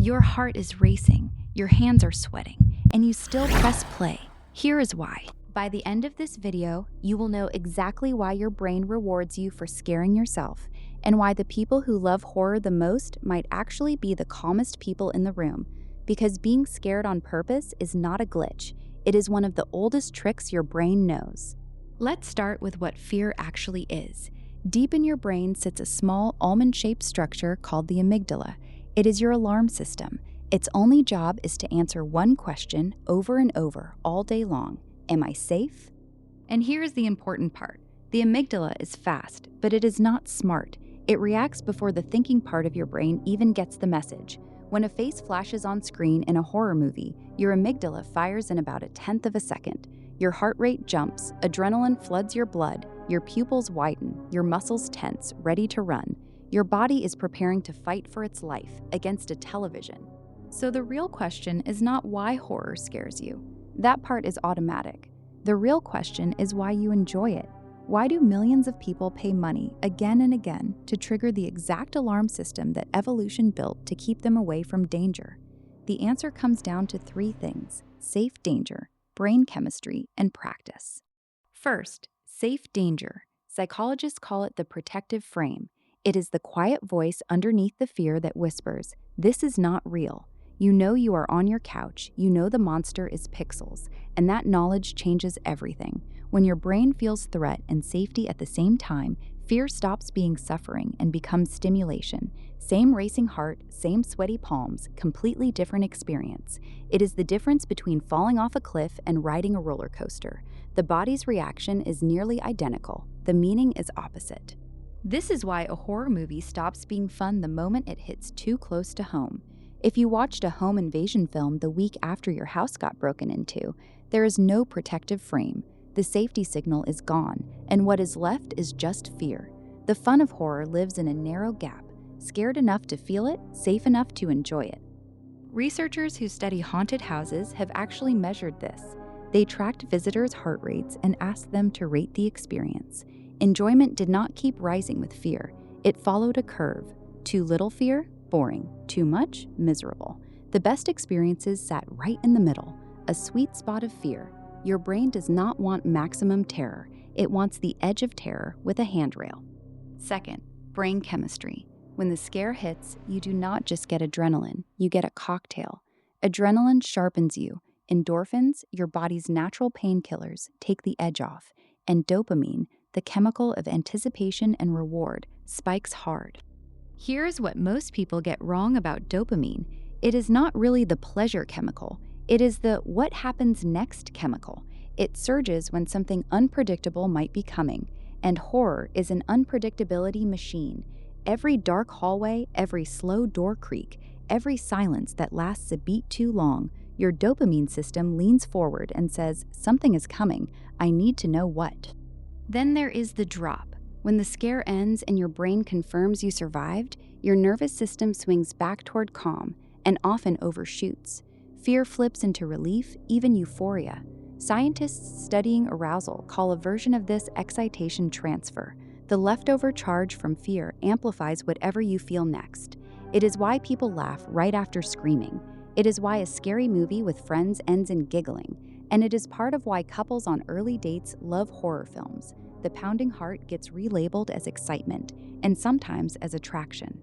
Your heart is racing, your hands are sweating, and you still press play. Here is why. By the end of this video, you will know exactly why your brain rewards you for scaring yourself, and why the people who love horror the most might actually be the calmest people in the room. Because being scared on purpose is not a glitch, it is one of the oldest tricks your brain knows. Let's start with what fear actually is. Deep in your brain sits a small almond-shaped structure called the amygdala. It is your alarm system. Its only job is to answer one question over and over all day long. Am I safe? And here's the important part. The amygdala is fast, but it is not smart. It reacts before the thinking part of your brain even gets the message. When a face flashes on screen in a horror movie, your amygdala fires in about 1/10 of a second. Your heart rate jumps, adrenaline floods your blood, your pupils widen, your muscles tense, ready to run. Your body is preparing to fight for its life against a television. So the real question is not why horror scares you. That part is automatic. The real question is why you enjoy it. Why do millions of people pay money again and again to trigger the exact alarm system that evolution built to keep them away from danger? The answer comes down to 3 things: safe danger, brain chemistry, and practice. First, safe danger. Psychologists call it the protective frame. It is the quiet voice underneath the fear that whispers, "This is not real." You know you are on your couch, you know the monster is pixels, and that knowledge changes everything. When your brain feels threat and safety at the same time, fear stops being suffering and becomes stimulation. Same racing heart, same sweaty palms, completely different experience. It is the difference between falling off a cliff and riding a roller coaster. The body's reaction is nearly identical. The meaning is opposite. This is why a horror movie stops being fun the moment it hits too close to home. If you watched a home invasion film the week after your house got broken into, there is no protective frame. The safety signal is gone, and what is left is just fear. The fun of horror lives in a narrow gap, scared enough to feel it, safe enough to enjoy it. Researchers who study haunted houses have actually measured this. They tracked visitors' heart rates and asked them to rate the experience. Enjoyment did not keep rising with fear. It followed a curve. Too little fear? Boring. Too much? Miserable. The best experiences sat right in the middle, a sweet spot of fear. Your brain does not want maximum terror. It wants the edge of terror with a handrail. Second, brain chemistry. When the scare hits, you do not just get adrenaline, you get a cocktail. Adrenaline sharpens you. Endorphins, your body's natural painkillers, take the edge off. And dopamine, the chemical of anticipation and reward, spikes hard. Here's what most people get wrong about dopamine. It is not really the pleasure chemical. It is the what happens next chemical. It surges when something unpredictable might be coming, and horror is an unpredictability machine. Every dark hallway, every slow door creak, every silence that lasts a beat too long, your dopamine system leans forward and says, "Something is coming. I need to know what." Then there is the drop. When the scare ends and your brain confirms you survived, your nervous system swings back toward calm and often overshoots. Fear flips into relief, even euphoria. Scientists studying arousal call a version of this excitation transfer. The leftover charge from fear amplifies whatever you feel next. It is why people laugh right after screaming. It is why a scary movie with friends ends in giggling. And it is part of why couples on early dates love horror films. The pounding heart gets relabeled as excitement, and sometimes as attraction.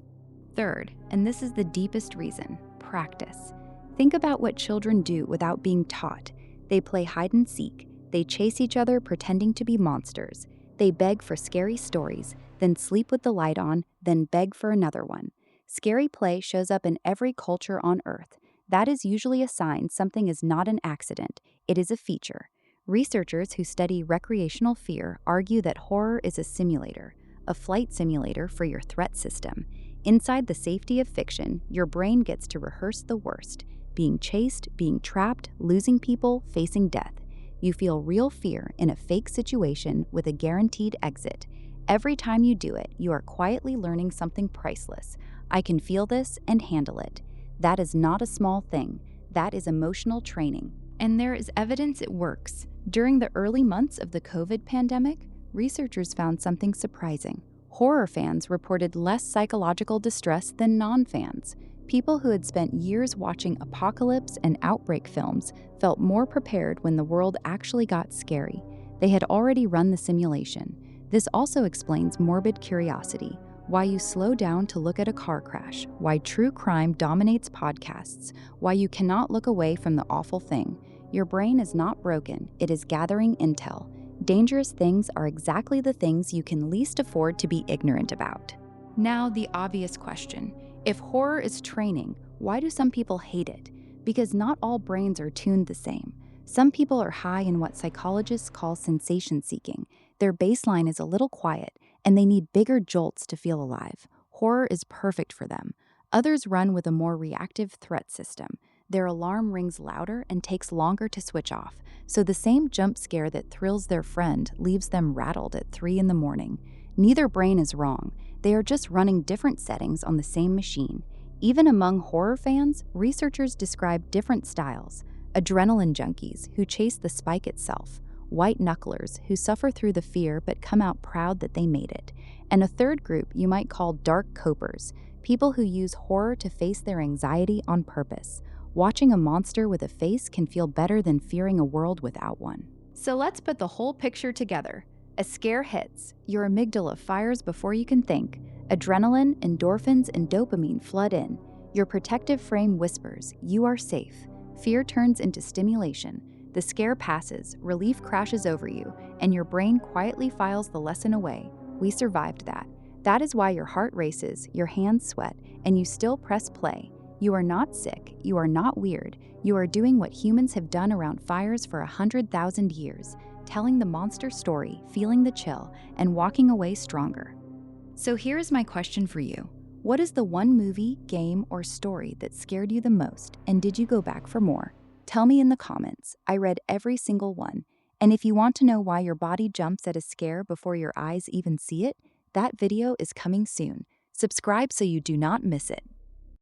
Third, and this is the deepest reason, practice. Think about what children do without being taught. They play hide and seek. They chase each other pretending to be monsters. They beg for scary stories, then sleep with the light on, then beg for another one. Scary play shows up in every culture on Earth. That is usually a sign something is not an accident. It is a feature. Researchers who study recreational fear argue that horror is a simulator, a flight simulator for your threat system. Inside the safety of fiction, your brain gets to rehearse the worst: being chased, being trapped, losing people, facing death. You feel real fear in a fake situation with a guaranteed exit. Every time you do it, you are quietly learning something priceless. I can feel this and handle it. That is not a small thing. That is emotional training. And there is evidence it works. During the early months of the COVID pandemic, researchers found something surprising. Horror fans reported less psychological distress than non-fans. People who had spent years watching apocalypse and outbreak films felt more prepared when the world actually got scary. They had already run the simulation. This also explains morbid curiosity, why you slow down to look at a car crash, why true crime dominates podcasts, why you cannot look away from the awful thing. Your brain is not broken, it is gathering intel. Dangerous things are exactly the things you can least afford to be ignorant about. Now, the obvious question. If horror is training, why do some people hate it? Because not all brains are tuned the same. Some people are high in what psychologists call sensation seeking. Their baseline is a little quiet, and they need bigger jolts to feel alive. Horror is perfect for them. Others run with a more reactive threat system. Their alarm rings louder and takes longer to switch off, so the same jump scare that thrills their friend leaves them rattled at 3 in the morning. Neither brain is wrong. They are just running different settings on the same machine. Even among horror fans, researchers describe different styles. Adrenaline junkies, who chase the spike itself. White knucklers, who suffer through the fear but come out proud that they made it. And a third group you might call dark copers, people who use horror to face their anxiety on purpose. Watching a monster with a face can feel better than fearing a world without one. So let's put the whole picture together. A scare hits, your amygdala fires before you can think. Adrenaline, endorphins, and dopamine flood in. Your protective frame whispers, "You are safe." Fear turns into stimulation. The scare passes, relief crashes over you, and your brain quietly files the lesson away. We survived that. That is why your heart races, your hands sweat, and you still press play. You are not sick, you are not weird. You are doing what humans have done around fires for 100,000 years. Telling the monster story, feeling the chill, and walking away stronger. So here's my question for you. What is the one movie, game, or story that scared you the most, and did you go back for more? Tell me in the comments. I read every single one. And if you want to know why your body jumps at a scare before your eyes even see it, that video is coming soon. Subscribe so you do not miss it.